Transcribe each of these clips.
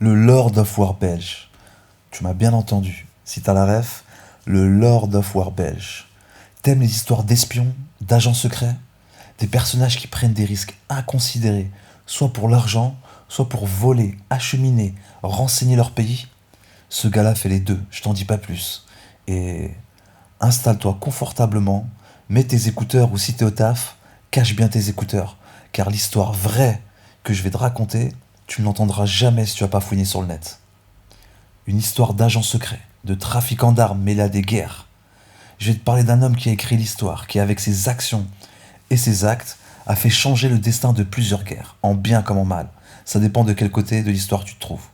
Le Lord of War belge. Tu m'as bien entendu. Si t'as la ref, le Lord of War belge. T'aimes les histoires d'espions, d'agents secrets? Des personnages qui prennent des risques inconsidérés, soit pour l'argent, soit pour voler, acheminer, renseigner leur pays? Ce gars-là fait les deux, je t'en dis pas plus. Et installe-toi confortablement, mets tes écouteurs ou si t'es au taf, cache bien tes écouteurs, car l'histoire vraie que je vais te raconter, tu ne l'entendras jamais si tu n'as pas fouiné sur le net. Une histoire d'agents secrets, de trafiquants d'armes mêlés à des guerres. Je vais te parler d'un homme qui a écrit l'histoire, qui avec ses actions et ses actes a fait changer le destin de plusieurs guerres, en bien comme en mal. Ça dépend de quel côté de l'histoire tu te trouves.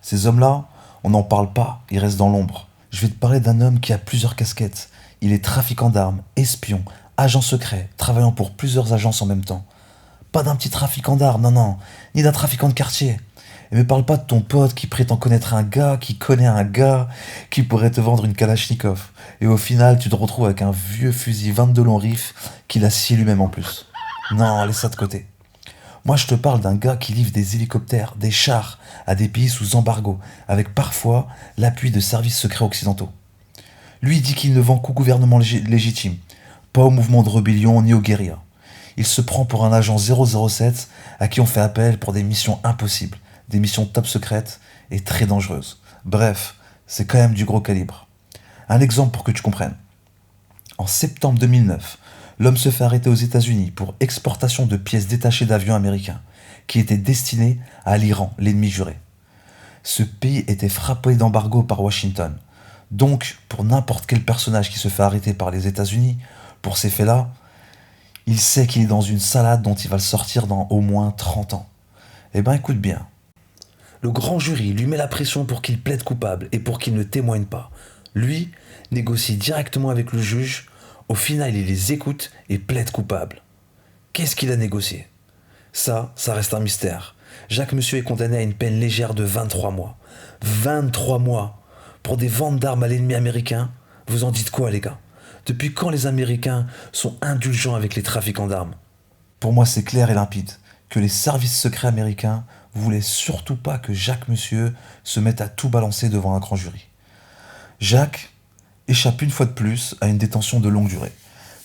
Ces hommes-là, on n'en parle pas, ils restent dans l'ombre. Je vais te parler d'un homme qui a plusieurs casquettes. Il est trafiquant d'armes, espion, agent secret, travaillant pour plusieurs agences en même temps. Pas d'un petit trafiquant d'armes, non, ni d'un trafiquant de quartier. Et me parle pas de ton pote qui prétend connaître un gars, qui connaît un gars, qui pourrait te vendre une Kalachnikov. Et au final, tu te retrouves avec un vieux fusil 22 long rifle qu'il a scié lui-même en plus. Non, laisse ça de côté. Moi, je te parle d'un gars qui livre des hélicoptères, des chars, à des pays sous embargo, avec parfois l'appui de services secrets occidentaux. Lui dit qu'il ne vend qu'au gouvernement légitime, pas au mouvement de rébellion ni aux guérillas. Il se prend pour un agent 007 à qui on fait appel pour des missions impossibles, des missions top secrètes et très dangereuses. Bref, c'est quand même du gros calibre. Un exemple pour que tu comprennes. En septembre 2009, l'homme se fait arrêter aux États-Unis pour exportation de pièces détachées d'avions américains qui étaient destinées à l'Iran, l'ennemi juré. Ce pays était frappé d'embargo par Washington. Donc, pour n'importe quel personnage qui se fait arrêter par les États-Unis pour ces faits-là, il sait qu'il est dans une salade dont il va le sortir dans au moins 30 ans. Eh ben écoute bien. Le grand jury lui met la pression pour qu'il plaide coupable et pour qu'il ne témoigne pas. Lui négocie directement avec le juge. Au final, il les écoute et plaide coupable. Qu'est-ce qu'il a négocié? Ça reste un mystère. Jacques Monsieur est condamné à une peine légère de 23 mois. 23 mois pour des ventes d'armes à l'ennemi américain? Vous en dites quoi, les gars? Depuis quand les Américains sont indulgents avec les trafiquants d'armes? Pour moi, c'est clair et limpide que les services secrets américains voulaient surtout pas que Jacques Monsieur se mette à tout balancer devant un grand jury. Jacques échappe une fois de plus à une détention de longue durée,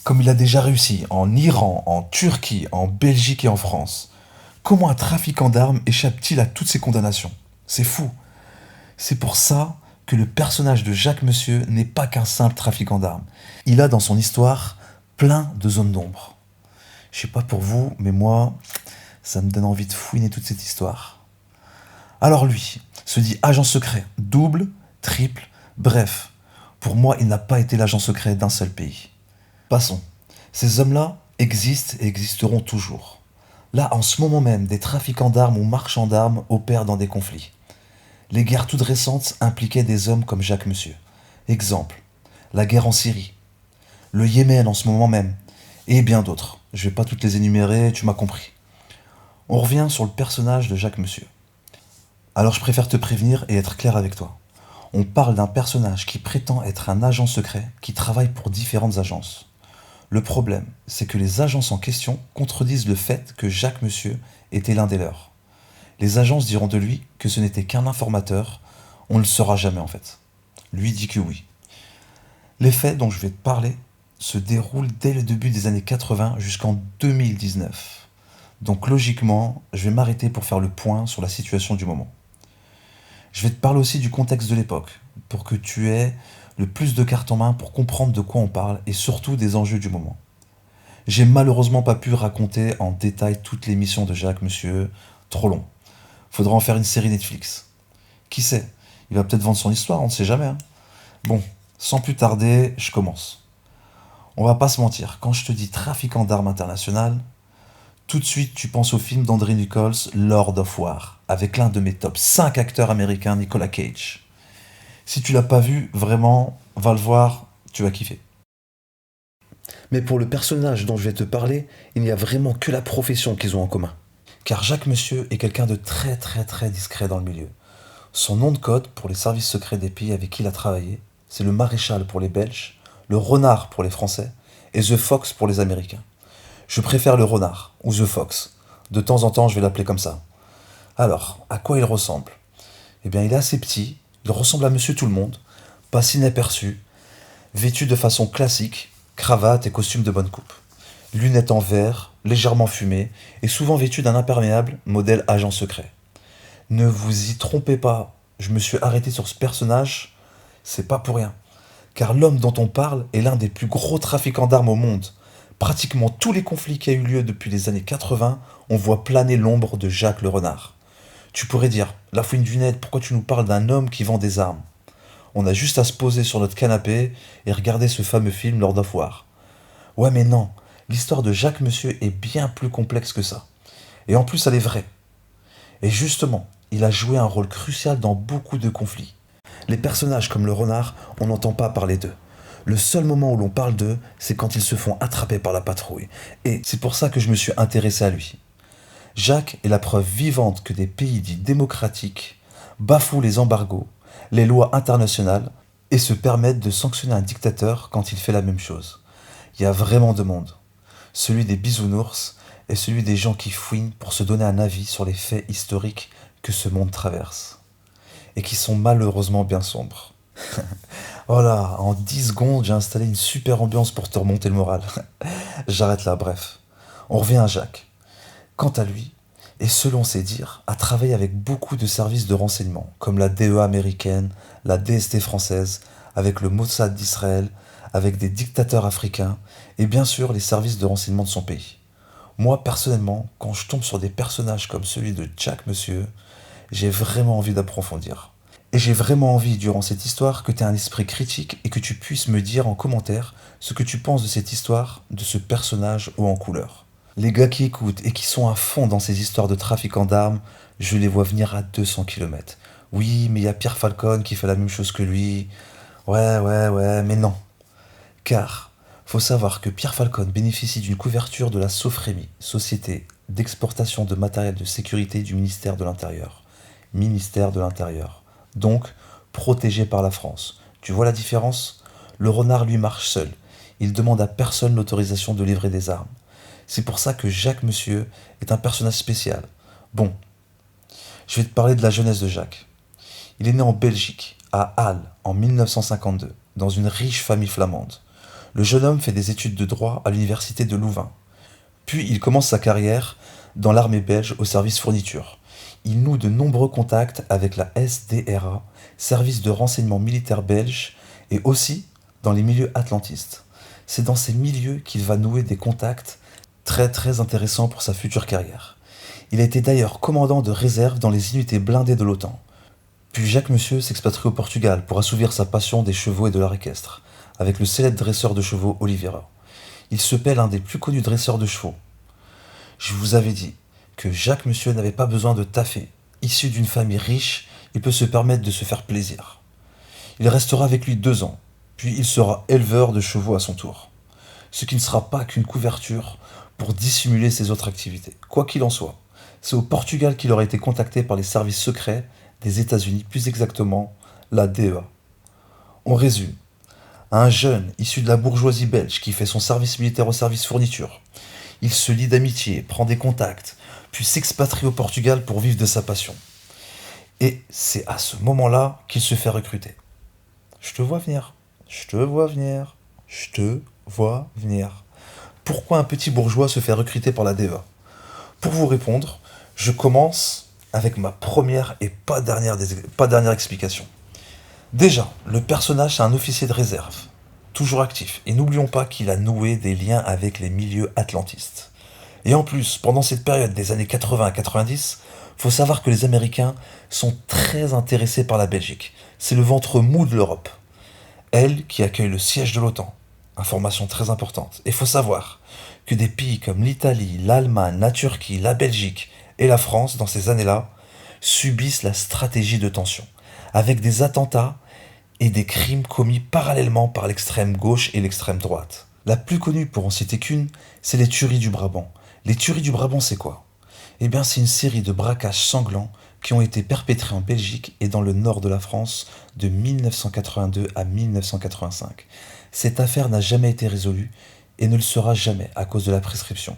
comme il a déjà réussi en Iran, en Turquie, en Belgique et en France. Comment un trafiquant d'armes échappe-t-il à toutes ces condamnations? C'est fou. C'est pour ça que le personnage de Jacques Monsieur n'est pas qu'un simple trafiquant d'armes. Il a dans son histoire plein de zones d'ombre. Je sais pas pour vous, mais moi, ça me donne envie de fouiner toute cette histoire. Alors lui se dit agent secret, double, triple, bref. Pour moi, il n'a pas été l'agent secret d'un seul pays. Passons. Ces hommes-là existent et existeront toujours. Là, en ce moment même, des trafiquants d'armes ou marchands d'armes opèrent dans des conflits. Les guerres toutes récentes impliquaient des hommes comme Jacques Monsieur. Exemple, la guerre en Syrie, le Yémen en ce moment même, et bien d'autres. Je vais pas toutes les énumérer, tu m'as compris. On revient sur le personnage de Jacques Monsieur. Alors je préfère te prévenir et être clair avec toi. On parle d'un personnage qui prétend être un agent secret qui travaille pour différentes agences. Le problème, c'est que les agences en question contredisent le fait que Jacques Monsieur était l'un des leurs. Les agences diront de lui que ce n'était qu'un informateur, on ne le saura jamais en fait. Lui dit que oui. Les faits dont je vais te parler se déroulent dès le début des années 80 jusqu'en 2019. Donc logiquement, je vais m'arrêter pour faire le point sur la situation du moment. Je vais te parler aussi du contexte de l'époque, pour que tu aies le plus de cartes en main pour comprendre de quoi on parle et surtout des enjeux du moment. J'ai malheureusement pas pu raconter en détail toutes les missions de Jacques Monsieur, trop long. Faudra en faire une série Netflix. Qui sait? Il va peut-être vendre son histoire, on ne sait jamais. Hein. Bon, sans plus tarder, je commence. On va pas se mentir, quand je te dis trafiquant d'armes international, tout de suite tu penses au film d'André Nichols, Lord of War, avec l'un de mes top 5 acteurs américains, Nicolas Cage. Si tu l'as pas vu, vraiment, va le voir, tu vas kiffer. Mais pour le personnage dont je vais te parler, il n'y a vraiment que la profession qu'ils ont en commun. Car Jacques Monsieur est quelqu'un de très très très discret dans le milieu. Son nom de code pour les services secrets des pays avec qui il a travaillé, c'est le Maréchal pour les Belges, le Renard pour les Français et The Fox pour les Américains. Je préfère le Renard ou The Fox. De temps en temps, je vais l'appeler comme ça. Alors, à quoi il ressemble? Eh bien, il est assez petit, il ressemble à Monsieur Tout-le-Monde, passe inaperçu, vêtu de façon classique, cravate et costume de bonne coupe. Lunettes en verre, légèrement fumées, et souvent vêtu d'un imperméable modèle agent secret. Ne vous y trompez pas, je me suis arrêté sur ce personnage, c'est pas pour rien. Car l'homme dont on parle est l'un des plus gros trafiquants d'armes au monde. Pratiquement tous les conflits qui ont eu lieu depuis les années 80, on voit planer l'ombre de Jacques le Renard. Tu pourrais dire, la fouine du net, pourquoi tu nous parles d'un homme qui vend des armes? On a juste à se poser sur notre canapé et regarder ce fameux film Lord of War. Ouais mais non, l'histoire de Jacques Monsieur est bien plus complexe que ça. Et en plus elle est vraie. Et justement, il a joué un rôle crucial dans beaucoup de conflits. Les personnages comme le renard, on n'entend pas parler d'eux. Le seul moment où l'on parle d'eux, c'est quand ils se font attraper par la patrouille. Et c'est pour ça que je me suis intéressé à lui. Jacques est la preuve vivante que des pays dits démocratiques bafouent les embargos, les lois internationales et se permettent de sanctionner un dictateur quand il fait la même chose. Il y a vraiment deux mondes. Celui des bisounours et celui des gens qui fouinent pour se donner un avis sur les faits historiques que ce monde traverse. Et qui sont malheureusement bien sombres. Voilà, en 10 secondes, j'ai installé une super ambiance pour te remonter le moral. J'arrête là, bref. On revient à Jacques. Quant à lui, et selon ses dires, a travaillé avec beaucoup de services de renseignement, comme la DEA américaine, la DST française, avec le Mossad d'Israël, avec des dictateurs africains, et bien sûr les services de renseignement de son pays. Moi, personnellement, quand je tombe sur des personnages comme celui de Jacques Monsieur, j'ai vraiment envie d'approfondir. Et j'ai vraiment envie, durant cette histoire, que tu aies un esprit critique et que tu puisses me dire en commentaire ce que tu penses de cette histoire, de ce personnage haut en couleur. Les gars qui écoutent et qui sont à fond dans ces histoires de trafiquants d'armes, je les vois venir à 200 km. Oui, mais il y a Pierre Falcon qui fait la même chose que lui. Ouais, mais non. Car, faut savoir que Pierre Falcon bénéficie d'une couverture de la Sofremi, Société d'exportation de matériel de sécurité du ministère de l'Intérieur. Ministère de l'Intérieur. Donc, protégé par la France. Tu vois la différence? Le renard lui marche seul. Il demande à personne l'autorisation de livrer des armes. C'est pour ça que Jacques Monsieur est un personnage spécial. Bon, je vais te parler de la jeunesse de Jacques. Il est né en Belgique, à Halle, en 1952, dans une riche famille flamande. Le jeune homme fait des études de droit à l'université de Louvain. Puis il commence sa carrière dans l'armée belge au service fourniture. Il noue de nombreux contacts avec la SDRA, service de renseignement militaire belge, et aussi dans les milieux atlantistes. C'est dans ces milieux qu'il va nouer des contacts très intéressants pour sa future carrière. Il a été d'ailleurs commandant de réserve dans les unités blindées de l'OTAN. Puis Jacques Monsieur s'expatrie au Portugal pour assouvir sa passion des chevaux et de l'art équestre, avec le célèbre dresseur de chevaux Oliveira. Il se paie l'un des plus connus dresseurs de chevaux. Je vous avais dit que Jacques Monsieur n'avait pas besoin de taffer. Issu d'une famille riche, il peut se permettre de se faire plaisir. Il restera avec lui 2 ans, puis il sera éleveur de chevaux à son tour. Ce qui ne sera pas qu'une couverture pour dissimuler ses autres activités. Quoi qu'il en soit, c'est au Portugal qu'il aurait été contacté par les services secrets des États-Unis, plus exactement la DEA. On résume. Un jeune issu de la bourgeoisie belge qui fait son service militaire au service fourniture. Il se lie d'amitié, prend des contacts, puis s'expatrie au Portugal pour vivre de sa passion. Et c'est à ce moment-là qu'il se fait recruter. Je te vois venir. Pourquoi un petit bourgeois se fait recruter par la DEA? Pour vous répondre, je commence avec ma première et pas dernière explication. Déjà, le personnage c'est un officier de réserve, toujours actif, et n'oublions pas qu'il a noué des liens avec les milieux atlantistes. Et en plus, pendant cette période des années 80 à 90, faut savoir que les Américains sont très intéressés par la Belgique. C'est le ventre mou de l'Europe. Elle qui accueille le siège de l'OTAN. Information très importante. Et faut savoir que des pays comme l'Italie, l'Allemagne, la Turquie, la Belgique et la France, dans ces années-là, subissent la stratégie de tension, avec des attentats et des crimes commis parallèlement par l'extrême gauche et l'extrême droite. La plus connue, pour en citer qu'une, c'est les tueries du Brabant. Les tueries du Brabant, c'est quoi? Eh bien, c'est une série de braquages sanglants qui ont été perpétrés en Belgique et dans le nord de la France de 1982 à 1985. Cette affaire n'a jamais été résolue et ne le sera jamais à cause de la prescription.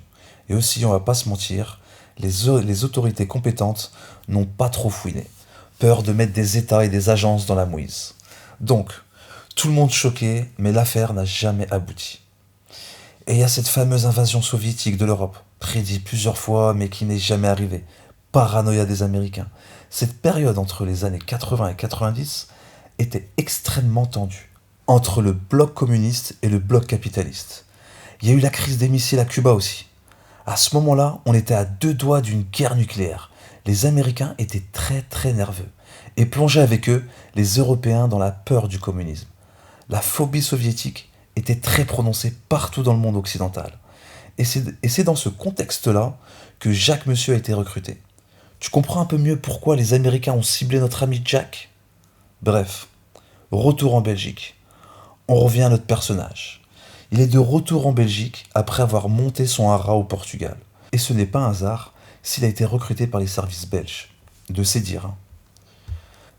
Et aussi, on va pas se mentir, les autorités compétentes n'ont pas trop fouiné. peur de mettre des États et des agences dans la mouise. Donc, tout le monde choqué, mais l'affaire n'a jamais abouti. Et il y a cette fameuse invasion soviétique de l'Europe, prédite plusieurs fois mais qui n'est jamais arrivée. Paranoïa des Américains. Cette période entre les années 80 et 90 était extrêmement tendue, entre le bloc communiste et le bloc capitaliste. Il y a eu la crise des missiles à Cuba aussi. À ce moment-là, on était à 2 doigts d'une guerre nucléaire. Les Américains étaient très très nerveux et plongeaient avec eux les Européens dans la peur du communisme. La phobie soviétique était très prononcée partout dans le monde occidental. Et c'est dans ce contexte-là que Jacques Monsieur a été recruté. Tu comprends un peu mieux pourquoi les Américains ont ciblé notre ami Jack? Bref, retour en Belgique. On revient à notre personnage. Il est de retour en Belgique après avoir monté son hara au Portugal. Et ce n'est pas un hasard s'il a été recruté par les services belges. De ses dires. Hein.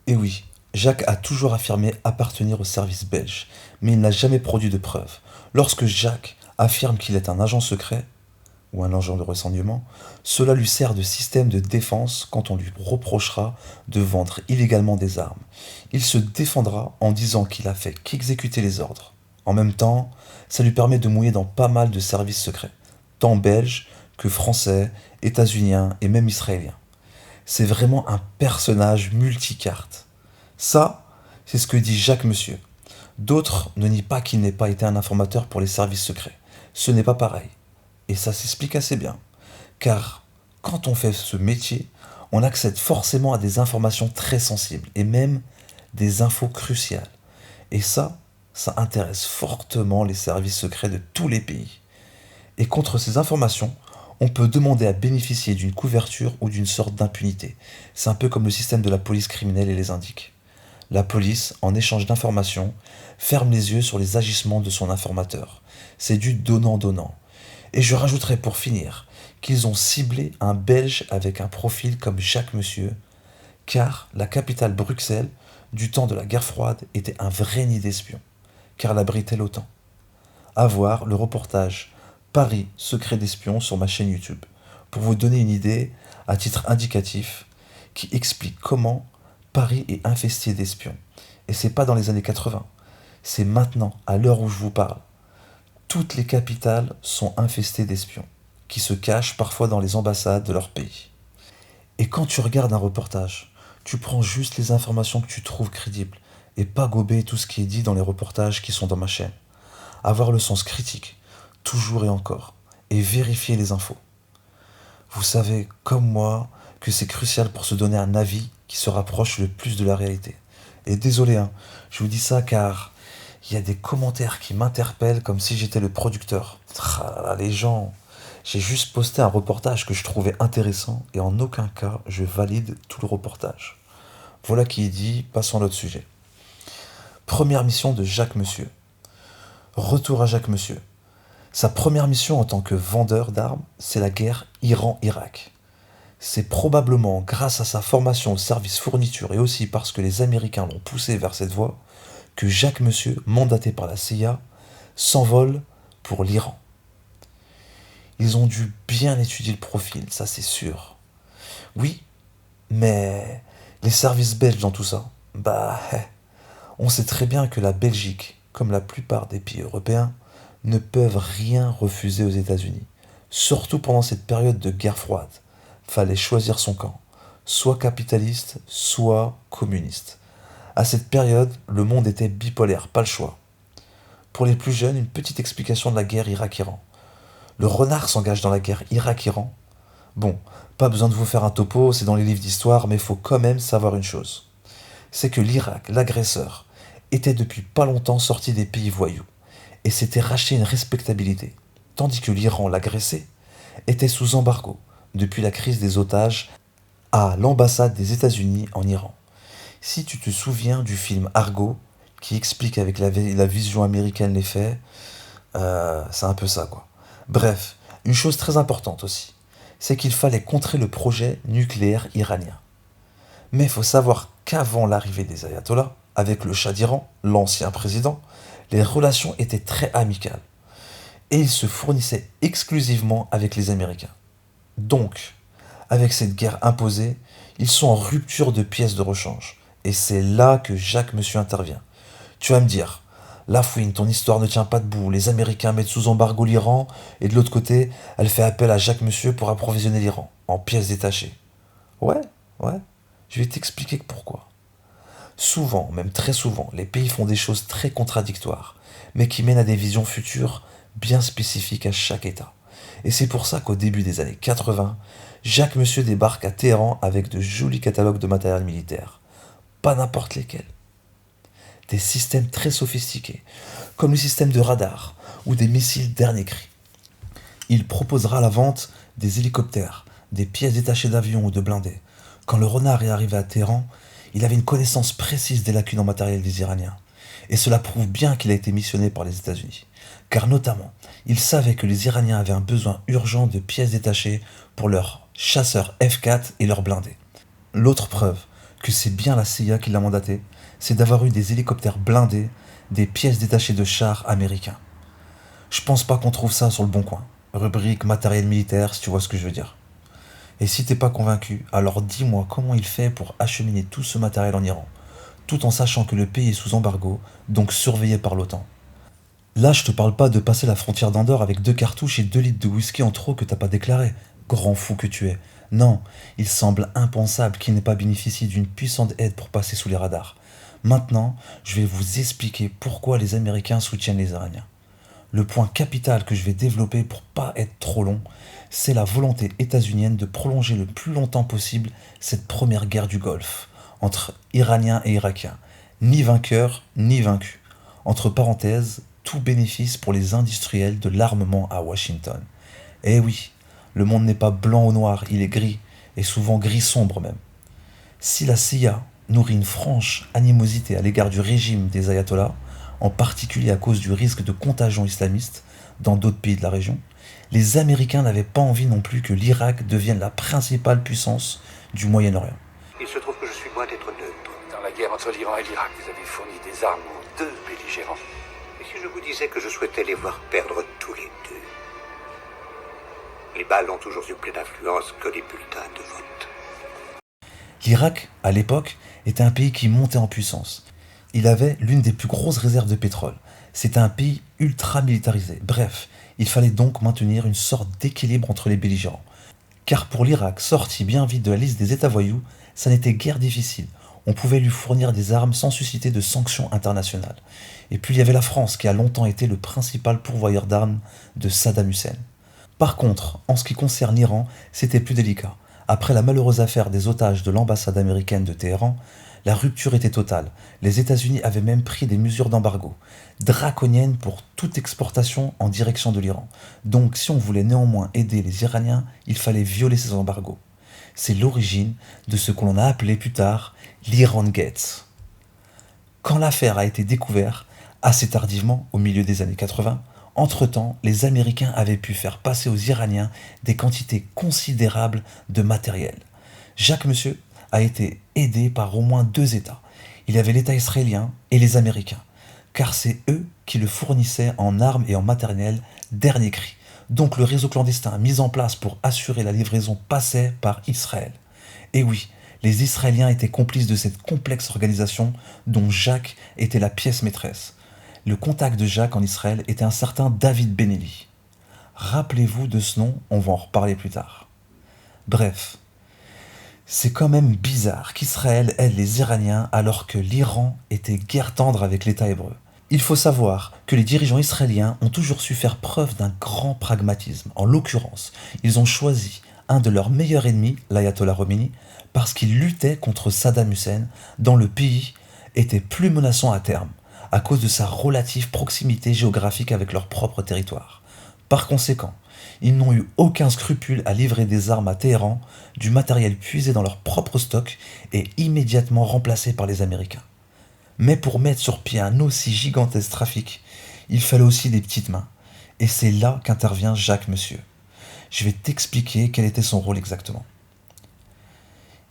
Et oui, Jacques a toujours affirmé appartenir au service belge, mais il n'a jamais produit de preuves. Lorsque Jacques affirme qu'il est un agent secret, ou un agent de renseignement, cela lui sert de système de défense quand on lui reprochera de vendre illégalement des armes. Il se défendra en disant qu'il a fait qu'exécuter les ordres. En même temps, ça lui permet de mouiller dans pas mal de services secrets, tant belges que français, états-uniens et même israéliens. C'est vraiment un personnage multicarte. Ça, c'est ce que dit Jacques Monsieur. D'autres ne nient pas qu'il n'ait pas été un informateur pour les services secrets. Ce n'est pas pareil. Et ça s'explique assez bien. Car quand on fait ce métier, on accède forcément à des informations très sensibles et même des infos cruciales. Et ça intéresse fortement les services secrets de tous les pays. Et contre ces informations, on peut demander à bénéficier d'une couverture ou d'une sorte d'impunité. C'est un peu comme le système de la police criminelle et les indique. La police, en échange d'informations, ferme les yeux sur les agissements de son informateur. C'est du donnant-donnant. Et je rajouterai pour finir qu'ils ont ciblé un Belge avec un profil comme Jacques Monsieur, car la capitale Bruxelles, du temps de la guerre froide, était un vrai nid d'espions, car elle abritait l'OTAN. À voir le reportage Paris, secret d'espion sur ma chaîne YouTube, pour vous donner une idée, à titre indicatif, qui explique comment Paris est infesté d'espions. Et c'est pas dans les années 80, c'est maintenant, à l'heure où je vous parle. Toutes les capitales sont infestées d'espions, qui se cachent parfois dans les ambassades de leur pays. Et quand tu regardes un reportage, tu prends juste les informations que tu trouves crédibles, et pas gober tout ce qui est dit dans les reportages qui sont dans ma chaîne. Avoir le sens critique, toujours et encore, et vérifier les infos. Vous savez, comme moi, que c'est crucial pour se donner un avis qui se rapproche le plus de la réalité. Et désolé, hein, je vous dis ça car il y a des commentaires qui m'interpellent comme si j'étais le producteur. Ah là là, les gens, j'ai juste posté un reportage que je trouvais intéressant et en aucun cas je valide tout le reportage. Voilà qui est dit, passons à l'autre sujet. Première mission de Jacques Monsieur. Retour à Jacques Monsieur. Sa première mission en tant que vendeur d'armes, c'est la guerre Iran-Irak. C'est probablement grâce à sa formation au service fourniture et aussi parce que les Américains l'ont poussé vers cette voie que Jacques Monsieur, mandaté par la CIA, s'envole pour l'Iran. Ils ont dû bien étudier le profil, ça c'est sûr. Oui, mais les services belges dans tout ça, on sait très bien que la Belgique, comme la plupart des pays européens, ne peuvent rien refuser aux États-Unis. Surtout pendant cette période de guerre froide. Fallait choisir son camp. Soit capitaliste, soit communiste. À cette période, le monde était bipolaire, pas le choix. Pour les plus jeunes, une petite explication de la guerre Irak-Iran. Le renard s'engage dans la guerre Irak-Iran. Bon, pas besoin de vous faire un topo, c'est dans les livres d'histoire, mais il faut quand même savoir une chose. C'est que l'Irak, l'agresseur, était depuis pas longtemps sorti des pays voyous et s'était racheté une respectabilité, tandis que l'Iran, l'agressé, était sous embargo depuis la crise des otages à l'ambassade des États-Unis en Iran. Si tu te souviens du film Argo, qui explique avec la vision américaine les faits, c'est un peu ça quoi. Bref, une chose très importante aussi, c'est qu'il fallait contrer le projet nucléaire iranien. Mais il faut savoir qu'avant l'arrivée des ayatollahs, avec le Shah d'Iran, l'ancien président, les relations étaient très amicales. Et ils se fournissaient exclusivement avec les Américains. Donc, avec cette guerre imposée, Ils sont en rupture de pièces de rechange. Et c'est là que Jacques Monsieur intervient. Tu vas me dire, Lafouine, ton histoire ne tient pas debout, les Américains mettent sous embargo l'Iran, et de l'autre côté, elle fait appel à Jacques Monsieur pour approvisionner l'Iran, en pièces détachées. Ouais, ouais, je vais t'expliquer pourquoi. Souvent, même très souvent, les pays font des choses très contradictoires, mais qui mènent à des visions futures bien spécifiques à chaque État. Et c'est pour ça qu'au début des années 80, Jacques Monsieur débarque à Téhéran avec de jolis catalogues de matériel militaire. Pas n'importe lesquels. Des systèmes très sophistiqués, comme le système de radar ou des missiles dernier cri. Il proposera à la vente des hélicoptères, des pièces détachées d'avions ou de blindés. Quand le renard est arrivé à Téhéran, il avait une connaissance précise des lacunes en matériel des Iraniens. Et cela prouve bien qu'il a été missionné par les États-Unis. Car notamment, il savait que les Iraniens avaient un besoin urgent de pièces détachées pour leurs chasseurs F-4 et leurs blindés. L'autre preuve que c'est bien la CIA qui l'a mandaté, c'est d'avoir eu des hélicoptères blindés, des pièces détachées de chars américains. Je pense pas qu'on trouve ça sur le Bon Coin. Rubrique matériel militaire, si tu vois ce que je veux dire. Et si t'es pas convaincu, alors dis-moi comment il fait pour acheminer tout ce matériel en Iran, tout en sachant que le pays est sous embargo, donc surveillé par l'OTAN. Là, je te parle pas de passer la frontière d'Andorre avec 2 cartouches et 2 litres de whisky en trop que t'as pas déclaré, grand fou que tu es. Non, il semble impensable qu'il n'ait pas bénéficié d'une puissante aide pour passer sous les radars. Maintenant, je vais vous expliquer pourquoi les Américains soutiennent les Iraniens. Le point capital que je vais développer pour pas être trop long, c'est la volonté états-unienne de prolonger le plus longtemps possible cette première guerre du Golfe entre Iraniens et Irakiens, ni vainqueurs ni vaincus. Entre parenthèses, tout bénéfice pour les industriels de l'armement à Washington. Eh oui, le monde n'est pas blanc ou noir, il est gris, et souvent gris sombre même. Si la CIA nourrit une franche animosité à l'égard du régime des ayatollahs, en particulier à cause du risque de contagion islamiste dans d'autres pays de la région, les Américains n'avaient pas envie non plus que l'Irak devienne la principale puissance du Moyen-Orient. Il se trouve que je suis loin d'être neutre. Dans la guerre entre l'Iran et l'Irak, vous avez fourni des armes aux deux belligérants. Et si je vous disais que je souhaitais les voir perdre tous les deux? Les balles ont toujours eu plus d'influence que les bulletins de vote. L'Irak, à l'époque, était un pays qui montait en puissance. Il avait l'une des plus grosses réserves de pétrole. C'était un pays ultra militarisé. Bref, il fallait donc maintenir une sorte d'équilibre entre les belligérants. Car pour l'Irak, sorti bien vite de la liste des États voyous, ça n'était guère difficile. On pouvait lui fournir des armes sans susciter de sanctions internationales. Et puis il y avait la France qui a longtemps été le principal pourvoyeur d'armes de Saddam Hussein. Par contre, en ce qui concerne l'Iran, c'était plus délicat. Après la malheureuse affaire des otages de l'ambassade américaine de Téhéran, la rupture était totale. Les États-Unis avaient même pris des mesures d'embargo, draconiennes pour toute exportation en direction de l'Iran. Donc si on voulait néanmoins aider les Iraniens, il fallait violer ces embargos. C'est l'origine de ce que l'on a appelé plus tard l'Iran Gate. Quand l'affaire a été découverte, assez tardivement, au milieu des années 80, entre-temps, les Américains avaient pu faire passer aux Iraniens des quantités considérables de matériel. Jacques Monsieur a été aidé par au moins 2 États. Il y avait l'État israélien et les Américains, car c'est eux qui le fournissaient en armes et en matériel dernier cri. Donc le réseau clandestin mis en place pour assurer la livraison passait par Israël. Et oui, les Israéliens étaient complices de cette complexe organisation dont Jacques était la pièce maîtresse. Le contact de Jacques en Israël était un certain David Benelli. Rappelez-vous de ce nom, on va en reparler plus tard. Bref, c'est quand même bizarre qu'Israël aide les Iraniens alors que l'Iran était guère tendre avec l'État hébreu. Il faut savoir que les dirigeants israéliens ont toujours su faire preuve d'un grand pragmatisme. En l'occurrence, ils ont choisi un de leurs meilleurs ennemis, l'ayatollah Khomeini, parce qu'il luttait contre Saddam Hussein, dont le pays était plus menaçant à terme, à cause de sa relative proximité géographique avec leur propre territoire. Par conséquent, ils n'ont eu aucun scrupule à livrer des armes à Téhéran, du matériel puisé dans leur propre stock et immédiatement remplacé par les Américains. Mais pour mettre sur pied un aussi gigantesque trafic, il fallait aussi des petites mains. Et c'est là qu'intervient Jacques Monsieur. Je vais t'expliquer quel était son rôle exactement.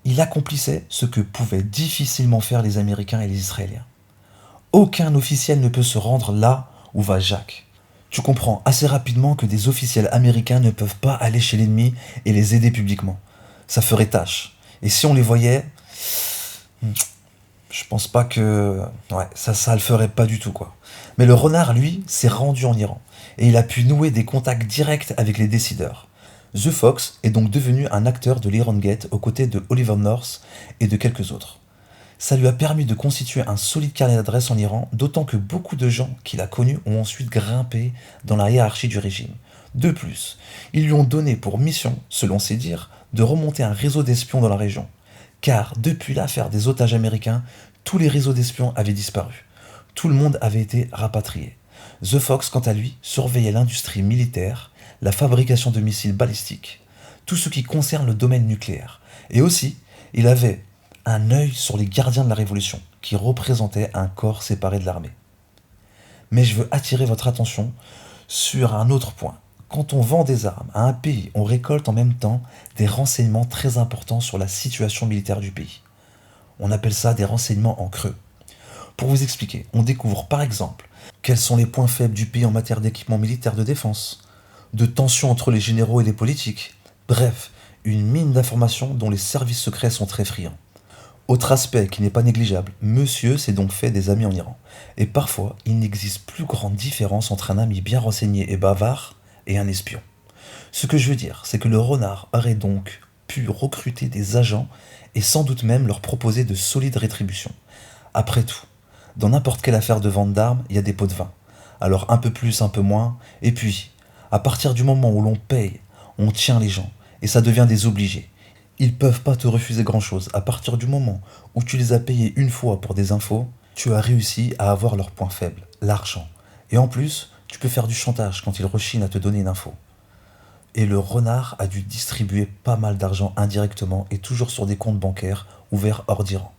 Il accomplissait ce que pouvaient difficilement faire les Américains et les Israéliens. Aucun officiel ne peut se rendre là où va Jacques. Tu comprends assez rapidement que des officiels américains ne peuvent pas aller chez l'ennemi et les aider publiquement. Ça ferait tâche. Et si on les voyait, je pense pas que... Ouais, ça le ferait pas du tout, quoi. Mais le renard, lui, s'est rendu en Iran. Et il a pu nouer des contacts directs avec les décideurs. The Fox est donc devenu un acteur de l'Iran Gate aux côtés de Oliver North et de quelques autres. Ça lui a permis de constituer un solide carnet d'adresses en Iran, d'autant que beaucoup de gens qu'il a connus ont ensuite grimpé dans la hiérarchie du régime. De plus, ils lui ont donné pour mission, selon ses dires, de remonter un réseau d'espions dans la région. Car depuis l'affaire des otages américains, tous les réseaux d'espions avaient disparu. Tout le monde avait été rapatrié. The Fox, quant à lui, surveillait l'industrie militaire, la fabrication de missiles balistiques, tout ce qui concerne le domaine nucléaire. Et aussi, il avait un œil sur les gardiens de la Révolution, qui représentaient un corps séparé de l'armée. Mais je veux attirer votre attention sur un autre point. Quand on vend des armes à un pays, on récolte en même temps des renseignements très importants sur la situation militaire du pays. On appelle ça des renseignements en creux. Pour vous expliquer, on découvre par exemple quels sont les points faibles du pays en matière d'équipement militaire de défense, de tensions entre les généraux et les politiques, bref, une mine d'informations dont les services secrets sont très friands. Autre aspect qui n'est pas négligeable, monsieur s'est donc fait des amis en Iran. Et parfois, il n'existe plus grande différence entre un ami bien renseigné et bavard et un espion. Ce que je veux dire, c'est que le renard aurait donc pu recruter des agents et sans doute même leur proposer de solides rétributions. Après tout, dans n'importe quelle affaire de vente d'armes, il y a des pots de vin. Alors un peu plus, un peu moins, et puis, à partir du moment où l'on paye, on tient les gens, et ça devient des obligés. Ils peuvent pas te refuser grand-chose. À partir du moment où tu les as payés une fois pour des infos, tu as réussi à avoir leur point faible, l'argent. Et en plus, tu peux faire du chantage quand ils rechignent à te donner une info. Et le renard a dû distribuer pas mal d'argent indirectement et toujours sur des comptes bancaires ouverts hors d'Iran.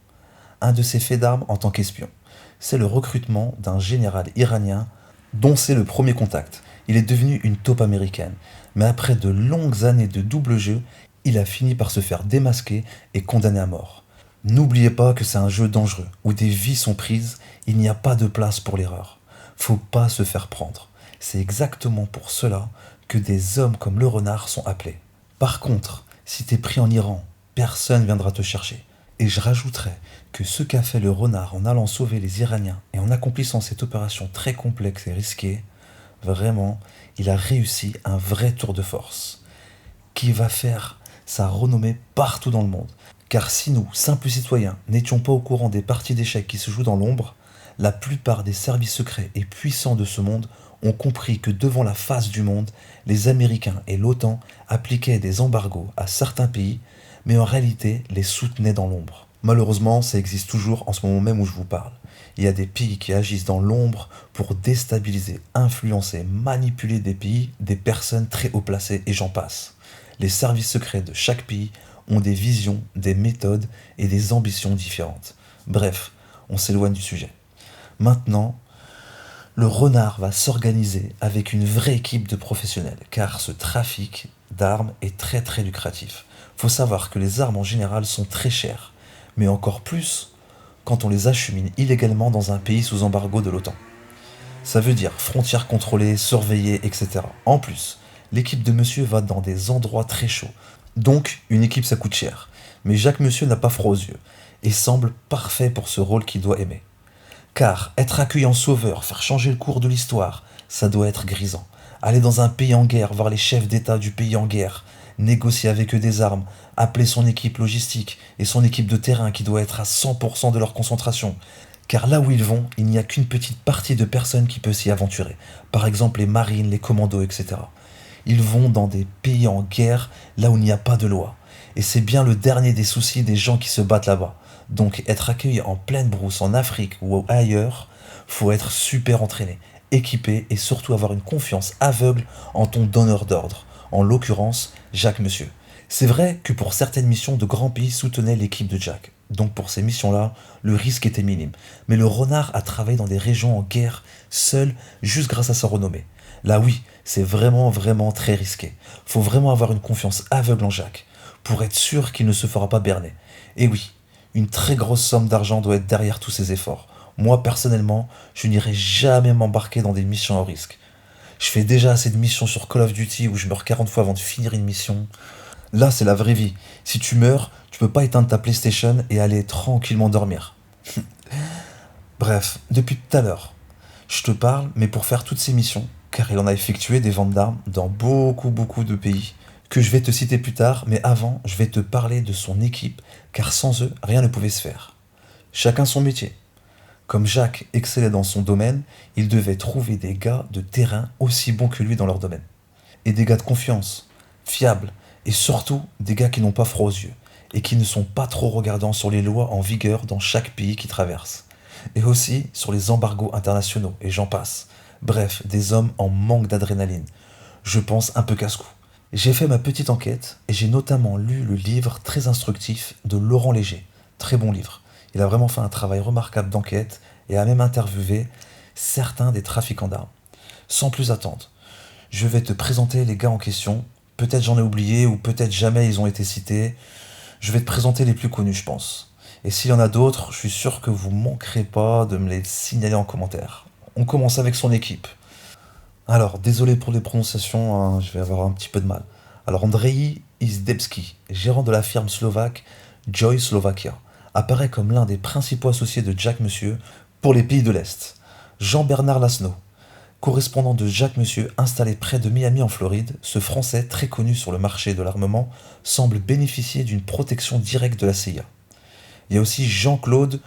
Un de ses faits d'armes en tant qu'espion, c'est le recrutement d'un général iranien dont c'est le premier contact. Il est devenu une taupe américaine. Mais après de longues années de double jeu, il a fini par se faire démasquer et condamné à mort. N'oubliez pas que c'est un jeu dangereux, où des vies sont prises, il n'y a pas de place pour l'erreur. Faut pas se faire prendre. C'est exactement pour cela que des hommes comme le renard sont appelés. Par contre, si t'es pris en Iran, personne viendra te chercher. Et je rajouterais que ce qu'a fait le renard en allant sauver les Iraniens et en accomplissant cette opération très complexe et risquée, vraiment, il a réussi un vrai tour de force, qui va faire sa renommée partout dans le monde. Car si nous, simples citoyens, n'étions pas au courant des parties d'échecs qui se jouent dans l'ombre, la plupart des services secrets et puissants de ce monde ont compris que devant la face du monde, les Américains et l'OTAN appliquaient des embargos à certains pays, mais en réalité les soutenaient dans l'ombre. Malheureusement, ça existe toujours en ce moment même où je vous parle. Il y a des pays qui agissent dans l'ombre pour déstabiliser, influencer, manipuler des pays, des personnes très haut placées et j'en passe. Les services secrets de chaque pays ont des visions, des méthodes et des ambitions différentes. Bref, on s'éloigne du sujet. Maintenant, le renard va s'organiser avec une vraie équipe de professionnels, car ce trafic d'armes est très très lucratif. Faut savoir que les armes en général sont très chères, mais encore plus quand on les achemine illégalement dans un pays sous embargo de l'OTAN. Ça veut dire frontières contrôlées, surveillées, etc. En plus, l'équipe de monsieur va dans des endroits très chauds. Donc, une équipe ça coûte cher. Mais Jacques Monsieur n'a pas froid aux yeux, et semble parfait pour ce rôle qu'il doit aimer. Car être accueilli en sauveur, faire changer le cours de l'histoire, ça doit être grisant. Aller dans un pays en guerre, voir les chefs d'État du pays en guerre, négocier avec eux des armes, appeler son équipe logistique et son équipe de terrain qui doit être à 100% de leur concentration. Car là où ils vont, il n'y a qu'une petite partie de personnes qui peut s'y aventurer. Par exemple les marines, les commandos, etc. Ils vont dans des pays en guerre, là où il n'y a pas de loi. Et c'est bien le dernier des soucis des gens qui se battent là-bas. Donc être accueilli en pleine brousse en Afrique ou ailleurs, faut être super entraîné, équipé et surtout avoir une confiance aveugle en ton donneur d'ordre. En l'occurrence, Jacques Monsieur. C'est vrai que pour certaines missions, de grands pays soutenaient l'équipe de Jack. Donc pour ces missions-là, le risque était minime. Mais le renard a travaillé dans des régions en guerre, seul, juste grâce à sa renommée. Là oui, c'est vraiment très risqué. Faut vraiment avoir une confiance aveugle en Jacques, pour être sûr qu'il ne se fera pas berner. Et oui, une très grosse somme d'argent doit être derrière tous ces efforts. Moi, personnellement, je n'irai jamais m'embarquer dans des missions à risque. Je fais déjà assez de missions sur Call of Duty où je meurs 40 fois avant de finir une mission. Là, c'est la vraie vie. Si tu meurs, tu peux pas éteindre ta PlayStation et aller tranquillement dormir. Bref, depuis tout à l'heure, je te parle, mais pour faire toutes ces missions, car il en a effectué des ventes d'armes dans beaucoup de pays, que je vais te citer plus tard, mais avant, je vais te parler de son équipe, car sans eux, rien ne pouvait se faire. Chacun son métier. Comme Jacques excellait dans son domaine, il devait trouver des gars de terrain aussi bons que lui dans leur domaine. Et des gars de confiance, fiables, et surtout des gars qui n'ont pas froid aux yeux, et qui ne sont pas trop regardants sur les lois en vigueur dans chaque pays qu'ils traversent. Et aussi sur les embargos internationaux, et j'en passe. Bref, des hommes en manque d'adrénaline. Je pense un peu casse-cou. J'ai fait ma petite enquête, et j'ai notamment lu le livre très instructif de Laurent Léger. Très bon livre. Il a vraiment fait un travail remarquable d'enquête, et a même interviewé certains des trafiquants d'armes. Sans plus attendre, je vais te présenter les gars en question. Peut-être j'en ai oublié, ou peut-être jamais ils ont été cités. Je vais te présenter les plus connus, je pense. Et s'il y en a d'autres, je suis sûr que vous manquerez pas de me les signaler en commentaire. On commence avec son équipe. Alors, désolé pour les prononciations, hein, je vais avoir un petit peu de mal. Alors, Andrei Izdebski, gérant de la firme slovaque Joy Slovakia, apparaît comme l'un des principaux associés de Jack Monsieur pour les pays de l'Est. Jean-Bernard Lasno, correspondant de Jacques Monsieur installé près de Miami en Floride, ce Français très connu sur le marché de l'armement semble bénéficier d'une protection directe de la CIA. Il y a aussi Jean-Claude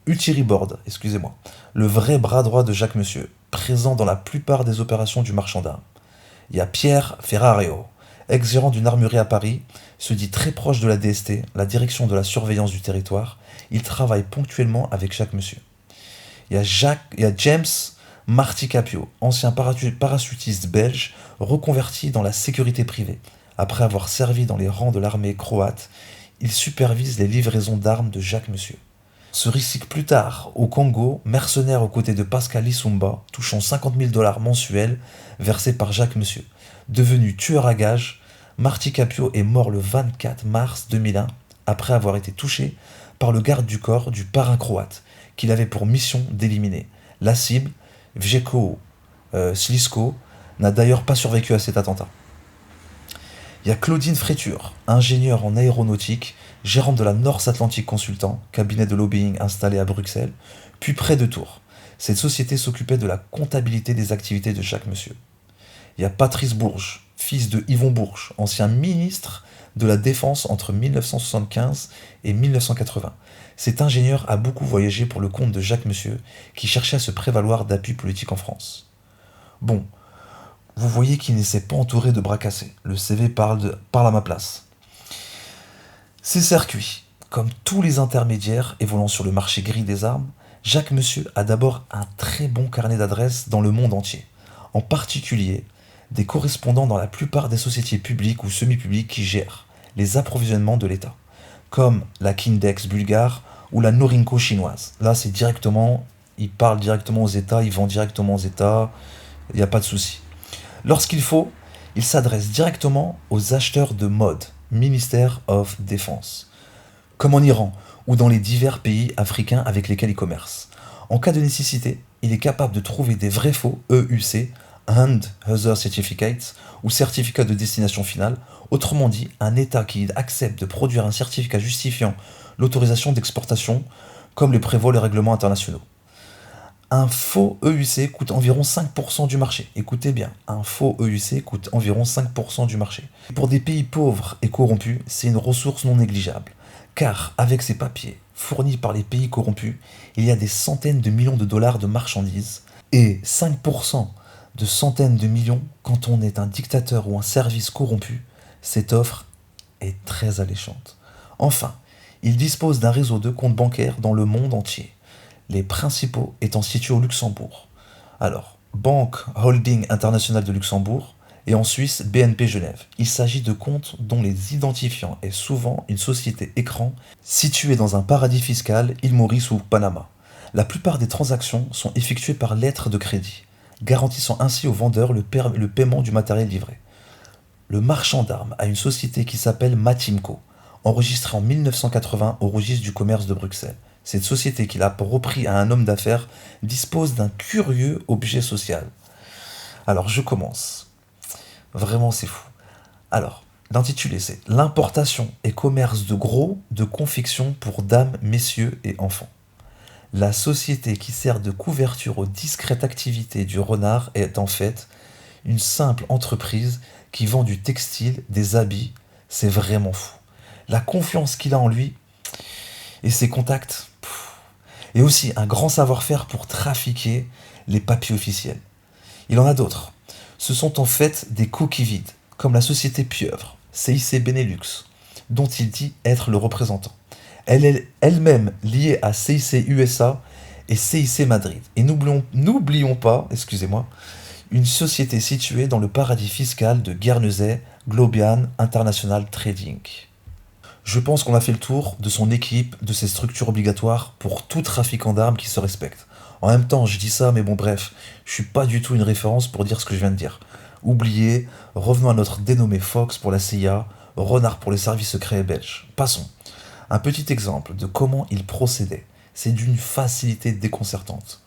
Uthiribord, excusez-moi, le vrai bras droit de Jacques Monsieur, présent dans la plupart des opérations du marchand d'armes. Il y a Pierre Ferrario, ex-gérant d'une armurerie à Paris, se dit très proche de la DST, la direction de la surveillance du territoire. Il travaille ponctuellement avec Jacques Monsieur. Il y a James Marty Capio, ancien parachutiste belge, reconverti dans la sécurité privée. Après avoir servi dans les rangs de l'armée croate, il supervise les livraisons d'armes de Jacques Monsieur. Se recycle plus tard au Congo, mercenaire aux côtés de Pascal Lissumba, touchant 50 000 $ mensuels versés par Jacques Monsieur. Devenu tueur à gages, Marty Capio est mort le 24 mars 2001 après avoir été touché par le garde du corps du parrain croate qu'il avait pour mission d'éliminer. La cible, Vjeko Slisko, n'a d'ailleurs pas survécu à cet attentat. Il y a Claudine Fréture, ingénieure en aéronautique, gérante de la North Atlantic Consultant, cabinet de lobbying installé à Bruxelles, puis près de Tours. Cette société s'occupait de la comptabilité des activités de Jacques Monsieur. Il y a Patrice Bourges, fils de Yvon Bourges, ancien ministre de la Défense entre 1975 et 1980. Cet ingénieur a beaucoup voyagé pour le compte de Jacques Monsieur, qui cherchait à se prévaloir d'appui politique en France. Bon, vous voyez qu'il ne s'est pas entouré de bras cassés. Le CV parle à ma place. Ces circuits, comme tous les intermédiaires évoluant sur le marché gris des armes, Jacques Monsieur a d'abord un très bon carnet d'adresses dans le monde entier. En particulier, des correspondants dans la plupart des sociétés publiques ou semi-publiques qui gèrent les approvisionnements de l'État, comme la Kindex bulgare ou la Norinco chinoise. Là, c'est directement, ils parlent directement aux États, ils vendent directement aux États, il n'y a pas de souci. Lorsqu'il faut, il s'adresse directement aux acheteurs de mode, Ministère of Defense, comme en Iran ou dans les divers pays africains avec lesquels il commerce. En cas de nécessité, il est capable de trouver des vrais faux EUC, End User Certificates, ou certificat de destination finale, autrement dit, un État qui accepte de produire un certificat justifiant l'autorisation d'exportation, comme le prévoit les règlements internationaux. Un faux EUC coûte environ 5% du marché. Écoutez bien, un faux EUC coûte environ 5% du marché. Pour des pays pauvres et corrompus, c'est une ressource non négligeable. Car avec ces papiers fournis par les pays corrompus, il y a des centaines de millions de dollars de marchandises. Et 5% de centaines de millions quand on est un dictateur ou un service corrompu, cette offre est très alléchante. Enfin, il dispose d'un réseau de comptes bancaires dans le monde entier, les principaux étant situés au Luxembourg. Alors, Banque Holding International de Luxembourg et en Suisse BNP Genève. Il s'agit de comptes dont les identifiants est souvent une société écran située dans un paradis fiscal, île Maurice ou Panama. La plupart des transactions sont effectuées par lettre de crédit, garantissant ainsi aux vendeurs le paiement du matériel livré. Le marchand d'armes a une société qui s'appelle Matimco, enregistrée en 1980 au registre du commerce de Bruxelles. Cette société qu'il a repris à un homme d'affaires dispose d'un curieux objet social. Alors je commence. Vraiment c'est fou. Alors, L'intitulé, c'est l'importation et commerce de gros de confection pour dames, messieurs et enfants. La société qui sert de couverture aux discrètes activités du renard est en fait une simple entreprise qui vend du textile, des habits. C'est vraiment fou. La confiance qu'il a en lui et ses contacts. Et aussi un grand savoir-faire pour trafiquer les papiers officiels. Il en a d'autres. Ce sont en fait des coquilles vides, comme la société Pieuvre, CIC Benelux, dont il dit être le représentant. Elle est elle-même liée à CIC USA et CIC Madrid. Et n'oublions pas, excusez-moi, une société située dans le paradis fiscal de Guernesey, Globian International Trading. Je pense qu'on a fait le tour de son équipe, de ses structures obligatoires pour tout trafiquant d'armes qui se respecte. En même temps, je dis ça, mais bon bref, je suis pas du tout une référence pour dire ce que je viens de dire. Oubliez, revenons à notre dénommé Fox pour la CIA, Renard pour les services secrets belges. Passons. Un petit exemple de comment il procédait. C'est d'une facilité déconcertante.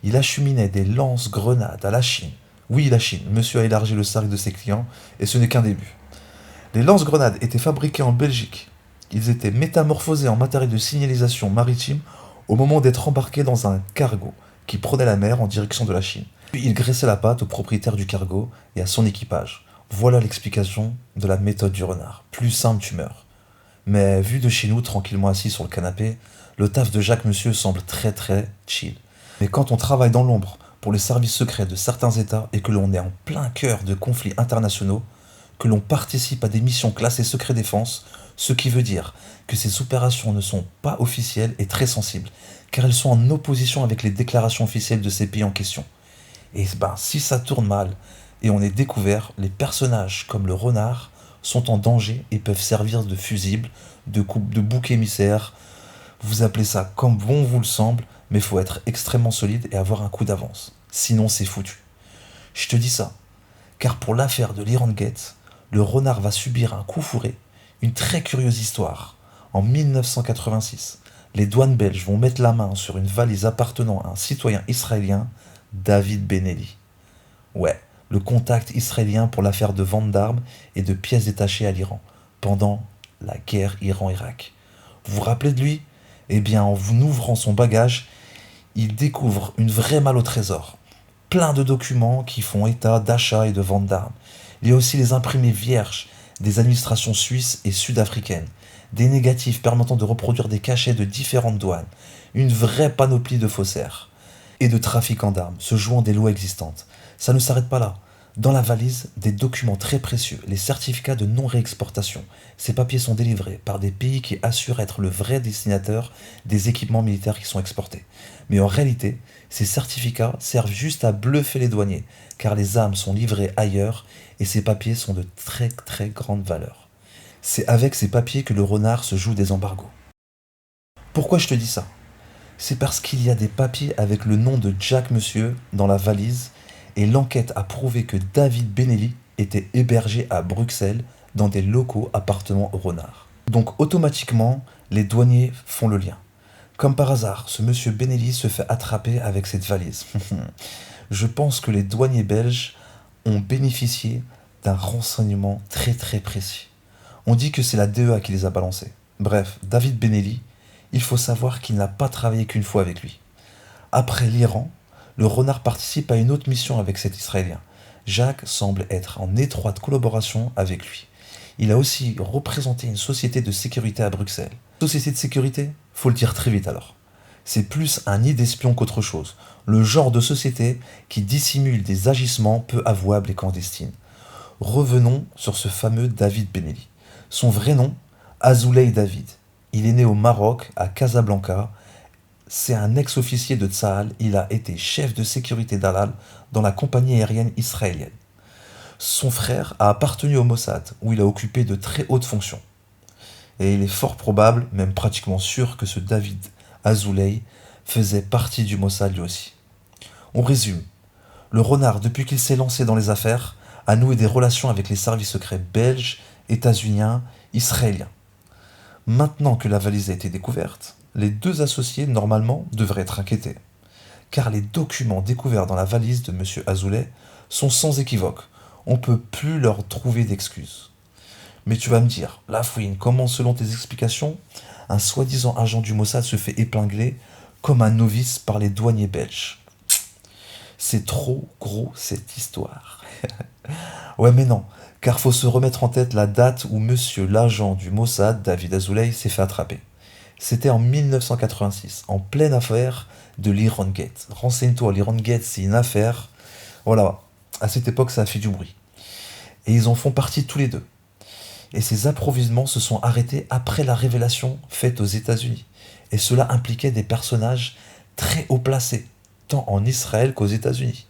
Il acheminait des lance-grenades à la Chine. Oui, la Chine, monsieur a élargi le cercle de ses clients, et ce n'est qu'un début. Les lance-grenades étaient fabriqués en Belgique. Ils étaient métamorphosés en matériel de signalisation maritime au moment d'être embarqués dans un cargo qui prenait la mer en direction de la Chine. Puis il graissait la patte au propriétaire du cargo et à son équipage. Voilà l'explication de la méthode du renard. Plus simple, tu meurs. Mais vu de chez nous, tranquillement assis sur le canapé, le taf de Jacques Monsieur semble très très chill. Mais quand on travaille dans l'ombre pour les services secrets de certains États et que l'on est en plein cœur de conflits internationaux, que l'on participe à des missions classées secret défense, ce qui veut dire que ces opérations ne sont pas officielles et très sensibles, car elles sont en opposition avec les déclarations officielles de ces pays en question. Et si ça tourne mal et on est découvert, les personnages comme le renard sont en danger et peuvent servir de fusible, de bouc émissaire. Vous appelez ça comme bon vous le semble, mais il faut être extrêmement solide et avoir un coup d'avance. Sinon c'est foutu. Je te dis ça, car pour l'affaire de l'Iran Gate, le renard va subir un coup fourré. Une très curieuse histoire. En 1986, les douanes belges vont mettre la main sur une valise appartenant à un citoyen israélien, David Benelli. Ouais, le contact israélien pour l'affaire de vente d'armes et de pièces détachées à l'Iran, pendant la guerre Iran-Irak. Vous vous rappelez de lui ? Eh bien, en ouvrant son bagage, il découvre une vraie malle au trésor. Plein de documents qui font état d'achat et de vente d'armes. Il y a aussi les imprimés vierges des administrations suisses et sud-africaines, des négatifs permettant de reproduire des cachets de différentes douanes, une vraie panoplie de faussaires et de trafiquants d'armes, se jouant des lois existantes. Ça ne s'arrête pas là. Dans la valise, des documents très précieux, les certificats de non-réexportation. Ces papiers sont délivrés par des pays qui assurent être le vrai destinataire des équipements militaires qui sont exportés. Mais en réalité, ces certificats servent juste à bluffer les douaniers, car les armes sont livrées ailleurs et ces papiers sont de très très grande valeur. C'est avec ces papiers que le renard se joue des embargos. Pourquoi je te dis ça ? C'est parce qu'il y a des papiers avec le nom de Jacques Monsieur dans la valise et l'enquête a prouvé que David Benelli était hébergé à Bruxelles dans des locaux appartenant au renard. Donc automatiquement, les douaniers font le lien. Comme par hasard, ce monsieur Benelli se fait attraper avec cette valise. Je pense que les douaniers belges ont bénéficié d'un renseignement très très précis. On dit que c'est la DEA qui les a balancés. Bref, David Benelli, il faut savoir qu'il n'a pas travaillé qu'une fois avec lui. Après l'Iran, le renard participe à une autre mission avec cet Israélien. Jacques semble être en étroite collaboration avec lui. Il a aussi représenté une société de sécurité à Bruxelles. Société de sécurité ? Faut le dire très vite alors. C'est plus un nid d'espions qu'autre chose. Le genre de société qui dissimule des agissements peu avouables et clandestines. Revenons sur ce fameux David Benelli. Son vrai nom, Azoulay David. Il est né au Maroc, à Casablanca. C'est un ex-officier de Tsahal. Il a été chef de sécurité d'Al-Al dans la compagnie aérienne israélienne. Son frère a appartenu au Mossad, où il a occupé de très hautes fonctions. Et il est fort probable, même pratiquement sûr, que ce David Azoulay faisait partie du Mossad lui aussi. On résume. Le renard, depuis qu'il s'est lancé dans les affaires, a noué des relations avec les services secrets belges, états-uniens, israéliens. Maintenant que la valise a été découverte, les deux associés, normalement, devraient être inquiétés. Car les documents découverts dans la valise de M. Azoulay sont sans équivoque. On ne peut plus leur trouver d'excuses. Mais tu vas me dire, Lafouine, comment selon tes explications, un soi-disant agent du Mossad se fait épingler comme un novice par les douaniers belges? C'est trop gros cette histoire. Ouais mais non, car faut se remettre en tête la date où monsieur l'agent du Mossad, David Azoulay, s'est fait attraper. C'était en 1986, en pleine affaire de l'Iran Gate. Renseigne-toi, l'Iran Gate c'est une affaire, voilà, à cette époque ça a fait du bruit. Et ils en font partie tous les deux. Et ces approvisionnements se sont arrêtés après la révélation faite aux États-Unis. Et cela impliquait des personnages très haut placés, tant en Israël qu'aux États-Unis.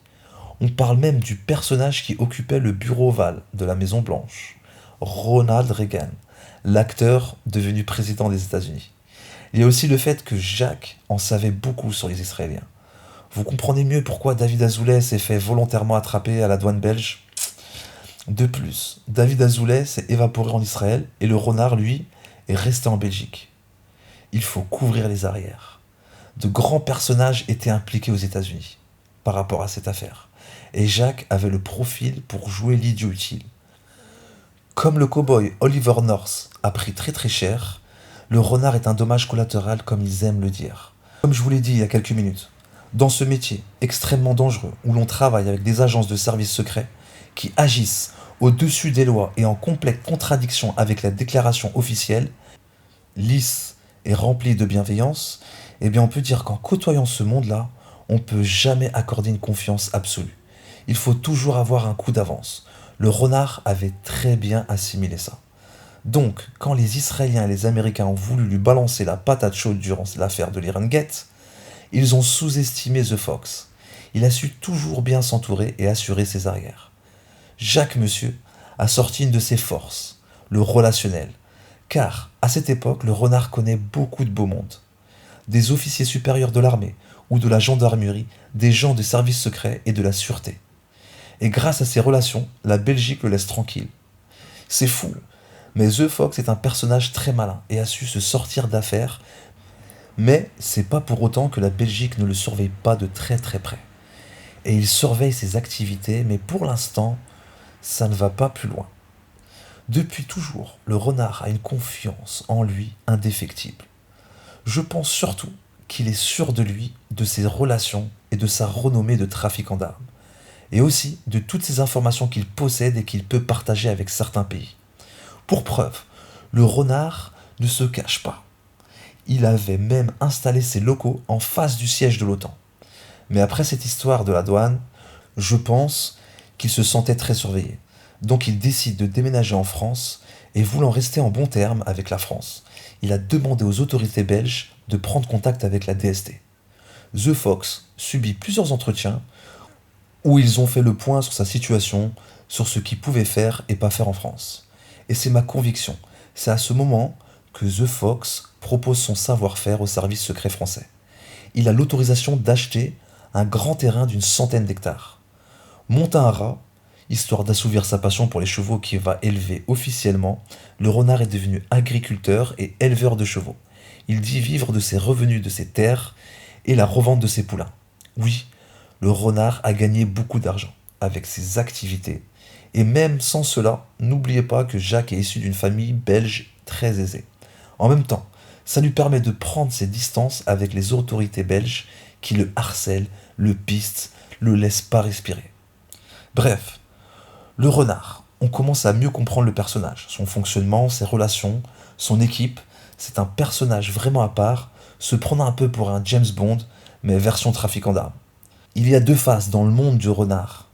On parle même du personnage qui occupait le bureau ovale de la Maison Blanche, Ronald Reagan, l'acteur devenu président des États-Unis. Il y a aussi le fait que Jacques en savait beaucoup sur les Israéliens. Vous comprenez mieux pourquoi David Azoulay s'est fait volontairement attraper à la douane belge. De plus, David Azoulay s'est évaporé en Israël et le renard, lui, est resté en Belgique. Il faut couvrir les arrières. De grands personnages étaient impliqués aux États-Unis par rapport à cette affaire. Et Jacques avait le profil pour jouer l'idiot utile. Comme le cow-boy Oliver North a pris très très cher, le renard est un dommage collatéral comme ils aiment le dire. Comme je vous l'ai dit il y a quelques minutes, dans ce métier extrêmement dangereux où l'on travaille avec des agences de services secrets qui agissent au-dessus des lois et en complète contradiction avec la déclaration officielle, lisse et remplie de bienveillance, eh bien on peut dire qu'en côtoyant ce monde-là, on ne peut jamais accorder une confiance absolue. Il faut toujours avoir un coup d'avance. Le renard avait très bien assimilé ça. Donc, quand les Israéliens et les Américains ont voulu lui balancer la patate chaude durant l'affaire de l'Iran Gate, ils ont sous-estimé The Fox. Il a su toujours bien s'entourer et assurer ses arrières. Jacques Monsieur a sorti une de ses forces, le relationnel, car à cette époque, le renard connaît beaucoup de beau monde. Des officiers supérieurs de l'armée ou de la gendarmerie, des gens de services secrets et de la sûreté. Et grâce à ces relations, la Belgique le laisse tranquille. C'est fou, mais The Fox est un personnage très malin et a su se sortir d'affaires, mais c'est pas pour autant que la Belgique ne le surveille pas de très très près. Et il surveille ses activités, mais pour l'instant, ça ne va pas plus loin. Depuis toujours, le renard a une confiance en lui indéfectible. Je pense surtout qu'il est sûr de lui, de ses relations et de sa renommée de trafiquant d'armes, et aussi de toutes ces informations qu'il possède et qu'il peut partager avec certains pays. Pour preuve, le renard ne se cache pas. Il avait même installé ses locaux en face du siège de l'OTAN. Mais après cette histoire de la douane, je pense qu'il se sentait très surveillé. Donc il décide de déménager en France et voulant rester en bons termes avec la France, il a demandé aux autorités belges de prendre contact avec la DST. The Fox subit plusieurs entretiens où ils ont fait le point sur sa situation, sur ce qu'il pouvait faire et pas faire en France. Et c'est ma conviction, c'est à ce moment que The Fox propose son savoir-faire au service secret français. Il a l'autorisation d'acheter un grand terrain d'une centaine d'hectares. Monte un rat, histoire d'assouvir sa passion pour les chevaux qu'il va élever officiellement, le renard est devenu agriculteur et éleveur de chevaux. Il dit vivre de ses revenus de ses terres et la revente de ses poulains. Oui, le renard a gagné beaucoup d'argent avec ses activités. Et même sans cela, n'oubliez pas que Jacques est issu d'une famille belge très aisée. En même temps, ça lui permet de prendre ses distances avec les autorités belges qui le harcèlent, le pistent, le laissent pas respirer. Bref, le renard, on commence à mieux comprendre le personnage, son fonctionnement, ses relations, son équipe. C'est un personnage vraiment à part, se prenant un peu pour un James Bond, mais version trafiquant d'armes. Il y a deux faces dans le monde du renard.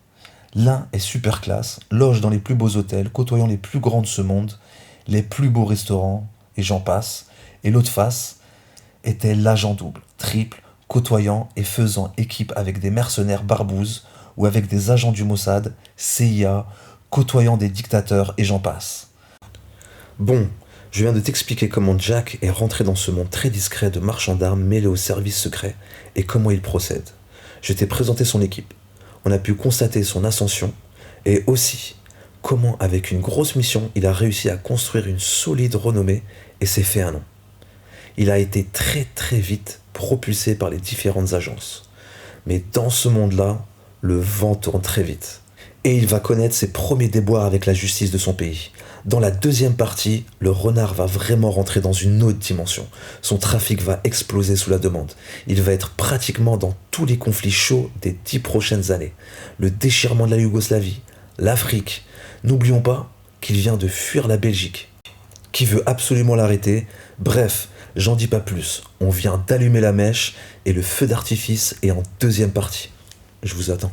L'un est super classe, loge dans les plus beaux hôtels, côtoyant les plus grands de ce monde, les plus beaux restaurants, et j'en passe. Et l'autre face était l'agent double, triple, côtoyant et faisant équipe avec des mercenaires barbouzes ou avec des agents du Mossad, CIA, côtoyant des dictateurs et j'en passe. Bon, je viens de t'expliquer comment Jack est rentré dans ce monde très discret de marchands d'armes mêlés au service secret et comment il procède. Je t'ai présenté son équipe. On a pu constater son ascension et aussi comment, avec une grosse mission, il a réussi à construire une solide renommée et s'est fait un nom. Il a été très très vite propulsé par les différentes agences. Mais dans ce monde-là, le vent tourne très vite. Et il va connaître ses premiers déboires avec la justice de son pays. Dans la deuxième partie, le renard va vraiment rentrer dans une autre dimension. Son trafic va exploser sous la demande. Il va être pratiquement dans tous les conflits chauds des 10 prochaines années. Le déchirement de la Yougoslavie, l'Afrique. N'oublions pas qu'il vient de fuir la Belgique, qui veut absolument l'arrêter. Bref, j'en dis pas plus. On vient d'allumer la mèche et le feu d'artifice est en deuxième partie. Je vous attends.